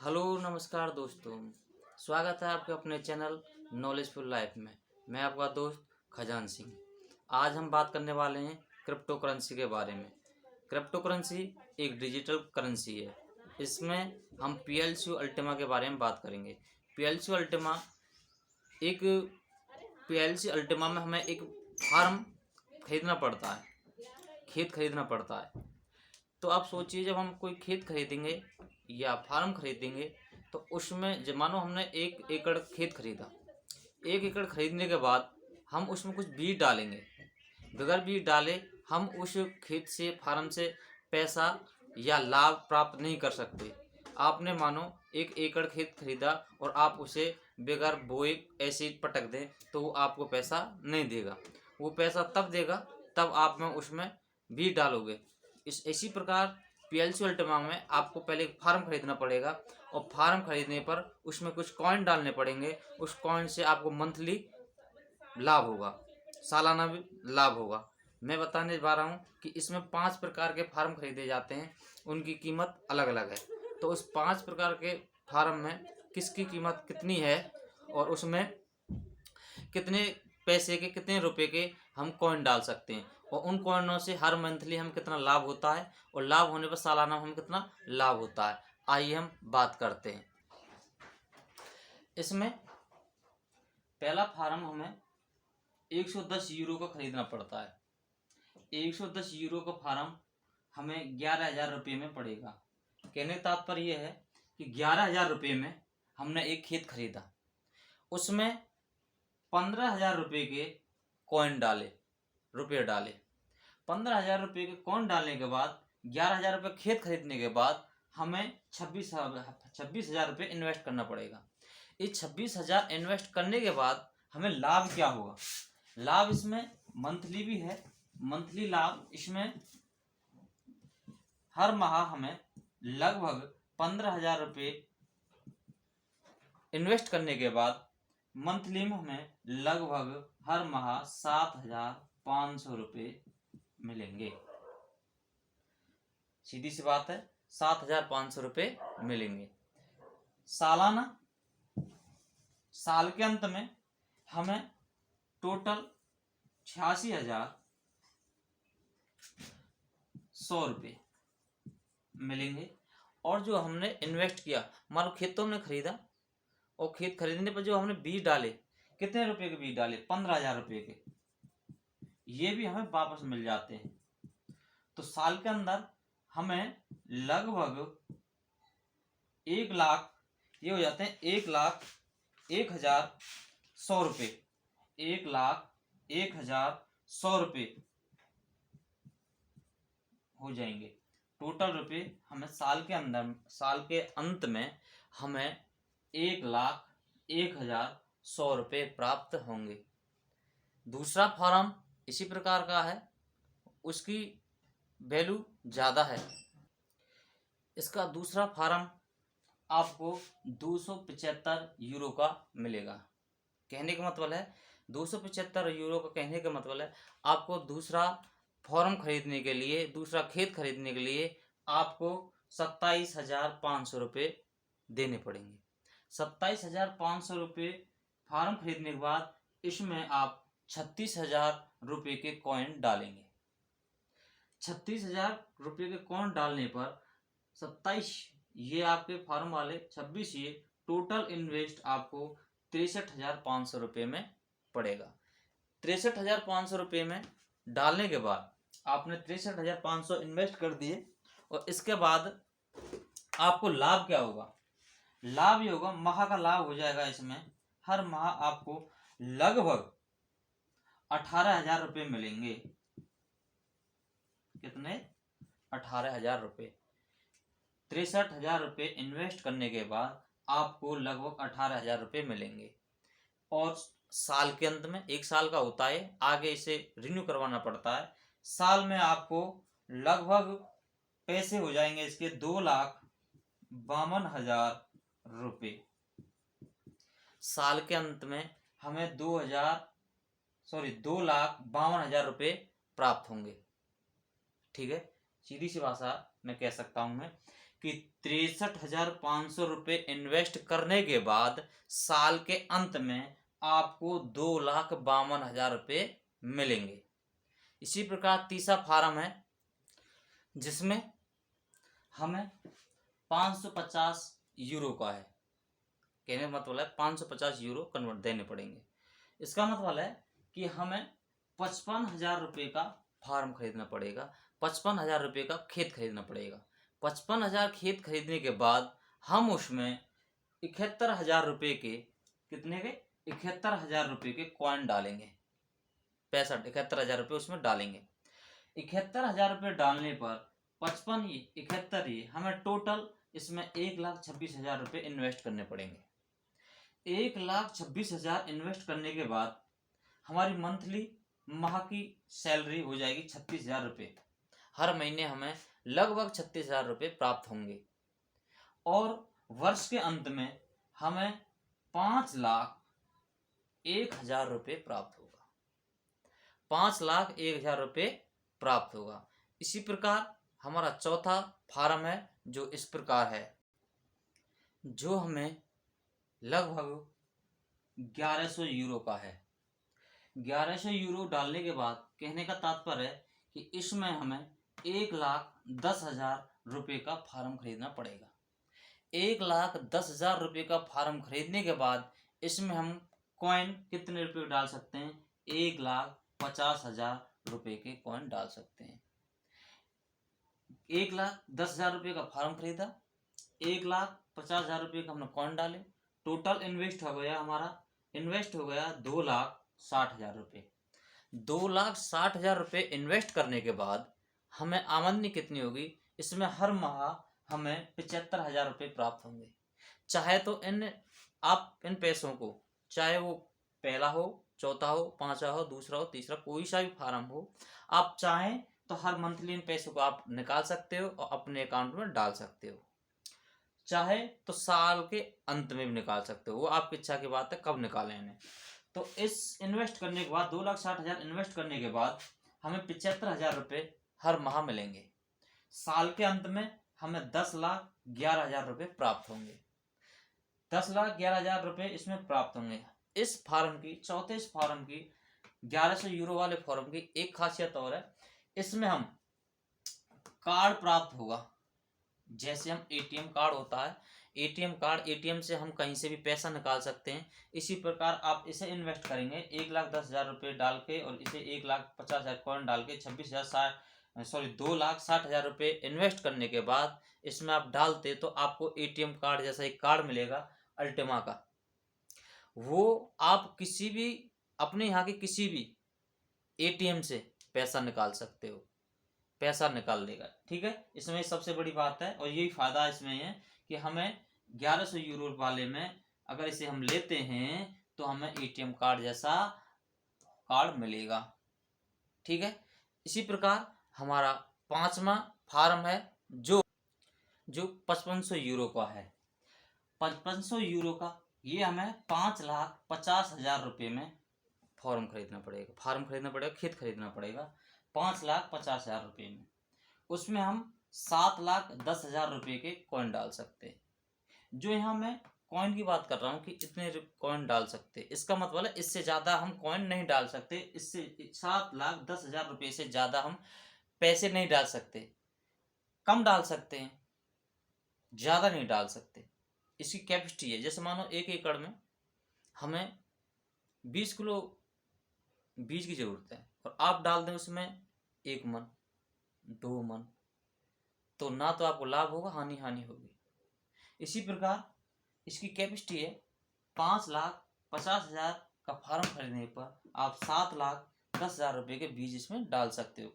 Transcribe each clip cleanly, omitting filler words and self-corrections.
Hello नमस्कार दोस्तों। स्वागत है आपके अपने चैनल नॉलेजफुल लाइफ में। मैं आपका दोस्त खजान सिंह। आज हम बात करने वाले हैं क्रिप्टो करेंसी के बारे में। क्रिप्टो करेंसी एक डिजिटल करेंसी है। इसमें हम PLCO अल्टीमा के बारे में बात करेंगे। PLCO अल्टीमा एक PLC अल्टीमा में हमें एक फार्म खरीदना पड़ता है, खेत खरीदना पड़ता है। तो आप सोचिए, जब हम कोई खेत खरीदेंगे या फार्म खरीदेंगे तो उसमें मानो हमने 1 एकड़ खेत खरीदा। 1 एकड़ खरीदने के बाद हम उसमें कुछ बीज डालेंगे। बगैर बीज डाले हम उस खेत से, फार्म से पैसा या लाभ प्राप्त नहीं कर सकते। आपने मानो 1 एकड़ खेत खरीदा और आप उसे बगैर बोए ऐसे ही पटक दें तो वो आपको पैसा नहीं देगा। वो पैसा तब देगा तब आप में उसमें बीज डालोगे। इसी प्रकार PLCO अल्टीमा में आपको पहले एक फार्म खरीदना पड़ेगा और फार्म खरीदने पर उसमें कुछ कॉइन डालने पड़ेंगे। उस कॉइन से आपको मंथली लाभ होगा, सालाना भी लाभ होगा। मैं बताने जा रहा हूँ कि इसमें 5 प्रकार के फार्म खरीदे जाते हैं, उनकी कीमत अलग अलग है। तो उस 5 प्रकार के फार्म में किसकी कीमत कितनी है और उसमें कितने पैसे के, कितने रुपए के हम कॉइन डाल सकते हैं और उन कॉइनों से हर मंथली हम कितना लाभ होता है और लाभ होने पर सालाना हम कितना लाभ होता है। आइए हम बात करते हैं। इसमें पहला फार्म हमें 110 यूरो का खरीदना पड़ता है। 110 यूरो का फार्म हमें 11,000 रुपये में पड़ेगा। कहने का तात्पर्य यह है कि 11,000 रुपये में हमने एक खेत खरीदा, उसमें 15,000 रुपये के कॉइन डाले, रुपये डाले। 15,000 रुपये के कॉइन डालने के बाद 11,000 रुपये खेत खरीदने के बाद हमें 26,000 रुपये इन्वेस्ट करना पड़ेगा। इस 26,000 इन्वेस्ट करने के बाद हमें लाभ क्या होगा? लाभ इसमें मंथली भी है। मंथली लाभ इसमें हर माह हमें लगभग 15,000 रुपये इन्वेस्ट करने के बाद मंथली में हमें लगभग हर माह 7,500 रुपये मिलेंगे। सीधी सी बात है, 7,500 रुपये मिलेंगे सालाना। साल के अंत में हमें टोटल 86,100 रुपये मिलेंगे। और जो हमने इन्वेस्ट किया, मान लो खेत तो हमने खरीदा और खेत खरीदने पर जो हमने बीज डाले, कितने रुपए के बीज डाले? 15,000 रुपये के, ये भी हमें वापस मिल जाते हैं। तो साल के अंदर हमें लगभग 1 लाख, ये हो जाते हैं 1,01,100 रुपये। 1,01,100 रुपये हो जाएंगे टोटल रुपये। हमें साल के अंदर, साल के अंत में हमें 1,01,100 रुपये प्राप्त होंगे। दूसरा फॉर्म इसी प्रकार का है, उसकी वैल्यू ज़्यादा है। इसका दूसरा फार्म आपको 275 यूरो का मिलेगा। कहने का मतलब है 275 यूरो का, कहने का मतलब है आपको दूसरा फॉर्म खरीदने के लिए, दूसरा खेत खरीदने के लिए आपको 27,500 रुपये देने पड़ेंगे। 27,500 रुपये फार्म खरीदने के बाद इसमें आप 36,000 रुपये के कॉइन डालेंगे। 36,000 रुपये के कॉइन डालने पर 27 ये आपके फार्म वाले, 26 ये, टोटल इन्वेस्ट आपको 63,500 रुपये में पड़ेगा। 63,500 रुपये में डालने के बाद आपने 63,500 इन्वेस्ट कर दिए और इसके बाद आपको लाभ क्या होगा? लाभ ये होगा, माह का लाभ हो जाएगा। इसमें हर माह आपको लगभग 18,000 रुपये मिलेंगे। कितने? 18,000 रुपये। 63,000 रुपये इन्वेस्ट करने के बाद आपको लगभग 18,000 रुपये मिलेंगे। और साल के अंत में, 1 साल का होता है, आगे इसे रिन्यू करवाना पड़ता है। साल में आपको लगभग पैसे हो जाएंगे इसके 2,52,000 रुपये। साल के अंत में हमें 2,52,000 रुपये प्राप्त होंगे। ठीक है, सीधी सी भाषा में कह सकता हूं मैं कि 63,500 रुपये इन्वेस्ट करने के बाद साल के अंत में आपको 2,52,000 रुपये मिलेंगे। इसी प्रकार तीसरा फार्म है जिसमें हमें 550 यूरो का है। कहने का मतलब है 550 यूरो कन्वर्ट देने पड़ेंगे। इसका मतलब है कि हमें 55,000 रुपये का फार्म खरीदना पड़ेगा, 55,000 रुपये का खेत खरीदना पड़ेगा। 55,000 खेत खरीदने के बाद हम उसमें 71,000 रुपये के कितने के 71,000 रुपये के कॉइन डालेंगे। 71,000 रुपये उसमें डालेंगे। 71,000 रुपये डालने पर 55 71 ये हमें टोटल इसमें 1,26,000 रुपये इन्वेस्ट करने पड़ेंगे। 1,26,000 इन्वेस्ट करने के बाद हमारी मंथली माह की सैलरी हो जाएगी 36,000 रुपये। हर महीने हमें लगभग 36,000 रुपये प्राप्त होंगे और वर्ष के अंत में हमें 5,01,000 रुपये प्राप्त होगा। 5,01,000 रुपये प्राप्त होगा। इसी प्रकार हमारा चौथा फार्म है जो इस प्रकार है, जो हमें लगभग 1,100 यूरो का है। 1,100 यूरो डालने के बाद कहने का तात्पर्य है कि इसमें हमें 1,10,000 रुपये का फार्म खरीदना पड़ेगा। 1,10,000 रुपये का फार्म खरीदने के बाद इसमें हम कॉइन कितने रुपये डाल सकते हैं? 1,50,000 रुपये के कॉइन डाल सकते हैं। 1,10,000 रुपये का फार्म खरीदा, 1,50,000 रुपये का हमने कॉइन डाले, टोटल इन्वेस्ट हो गया हमारा 2,60,000 रुपये। 2,60,000 रुपये इन्वेस्ट करने के बाद हमें आमदनी कितनी होगी? इसमें हर माह हमें 75,000 रुपये प्राप्त होंगे। चाहे तो इन पैसों को, चाहे वो पहला हो, चौथा हो, पांचवा हो, दूसरा हो, तीसरा, कोई सा भी फार्म हो, आप चाहें तो हर मंथली इन पैसों को आप निकाल सकते हो और अपने अकाउंट में डाल सकते हो। चाहे तो साल के अंत में भी निकाल सकते हो, वो आपकी इच्छा की बात है कब निकालें इन्हें। तो इस इन्वेस्ट करने के बाद 2,60,000 इन्वेस्ट करने के बाद हमें 75,000 रुपये हर माह मिलेंगे। साल के अंत में हमें 10,11,000 रुपये प्राप्त होंगे। 10,11,000 रुपये इसमें प्राप्त होंगे। इस फार्म की, चौथे इस फार्म की 1,100 यूरो वाले फार्म की एक खासियत और है, इसमें हम कार्ड प्राप्त होगा। जैसे हम एटीएम कार्ड होता है, एटीएम कार्ड, एटीएम से हम कहीं से भी पैसा निकाल सकते हैं। इसी प्रकार आप इसे इन्वेस्ट करेंगे 1,10,000 रुपये डाल के और इसे 1,50,000 कॉइन डाल के 2,60,000 रुपये इन्वेस्ट करने के बाद इसमें आप डालते तो आपको एटीएम कार्ड जैसा एक कार्ड मिलेगा अल्टीमा का। वो आप किसी भी अपने यहाँ के किसी भी एटीएम से पैसा निकाल सकते हो, पैसा निकाल देगा। ठीक है, इसमें सबसे बड़ी बात है और यही फायदा इसमें है कि हमें 1,100 यूरो वाले में अगर इसे हम लेते हैं तो हमें एटीएम कार्ड जैसा कार्ड मिलेगा। ठीक है, इसी प्रकार हमारा पांचवा फार्म है जो 5500 यूरो का है। 5500 यूरो का ये हमें 5,50,000 रुपये में फार्म खरीदना पड़ेगा, खेत खरीदना पड़ेगा 5,50,000 रुपये में। उसमें हम 7,10,000 रुपये के कॉइन डाल सकते हैं। जो यहाँ मैं कॉइन की बात कर रहा हूँ कि इतने कॉइन डाल सकते हैं, इसका मतलब है इससे ज़्यादा हम कॉइन नहीं डाल सकते। इससे 7,10,000 रुपये से ज़्यादा हम पैसे नहीं डाल सकते। कम डाल सकते हैं, ज़्यादा नहीं डाल सकते। इसकी कैपेसिटी है, जैसे मानो 1 एकड़ में हमें 20 किलो बीज की ज़रूरत है और आप डाल दें उसमें 1 मन 2 मन, तो ना तो आपको लाभ होगा, हानि होगी। इसी प्रकार इसकी कैपेसिटी है 5,50,000 का फार्म खरीदने पर आप 7,10,000 रुपये के बीज इसमें डाल सकते हो।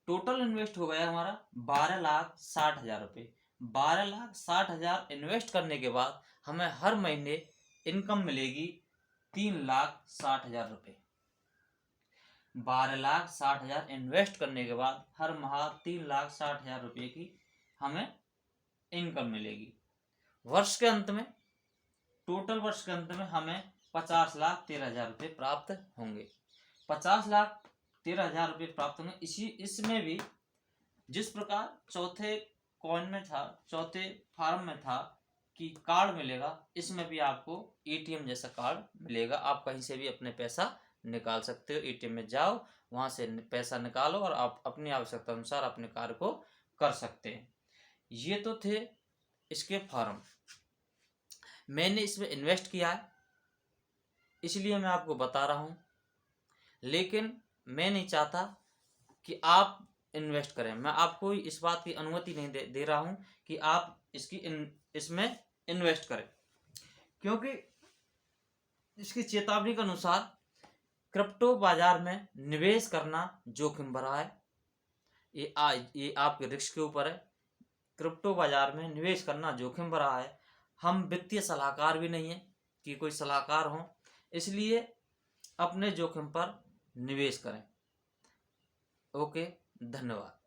टोटल इन्वेस्ट हो गया हमारा 12,60,000 रुपये। 12,60,000 इन्वेस्ट करने के बाद हमें हर महीने इनकम मिलेगी 3,60,000 रुपये। 12,60,000 इन्वेस्ट करने के बाद हर माह 3,60,000 रुपये की हमें इनकम मिलेगी। वर्ष के अंत में, टोटल वर्ष के अंत में हमें 50,13,000 रुपये प्राप्त होंगे। 50,13,000 रुपये प्राप्त होंगे। इसमें भी जिस प्रकार चौथे कॉइन में था, चौथे फार्म में था कि कार्ड मिलेगा, इसमें भी आपको एटीएम जैसा कार्ड मिलेगा। आप कहीं से भी अपने पैसा निकाल सकते हो। एटीएम में जाओ, वहां से पैसा निकालो और आप अपनी आवश्यकता अनुसार अपने कार्य को कर सकते हैं। ये तो थे इसके फॉर्म। मैंने इसमें इन्वेस्ट किया है, इसलिए मैं आपको बता रहा हूँ, लेकिन मैं नहीं चाहता कि आप इन्वेस्ट करें। मैं आपको इस बात की अनुमति नहीं दे रहा हूं कि आप इसमें इन्वेस्ट करें, क्योंकि इसकी चेतावनी के अनुसार क्रिप्टो बाजार में निवेश करना जोखिम भरा है। ये आपके रिस्क के ऊपर है। क्रिप्टो बाजार में निवेश करना जोखिम भरा है। हम वित्तीय सलाहकार भी नहीं है कि कोई सलाहकार हो, इसलिए अपने जोखिम पर निवेश करें। ओके, धन्यवाद।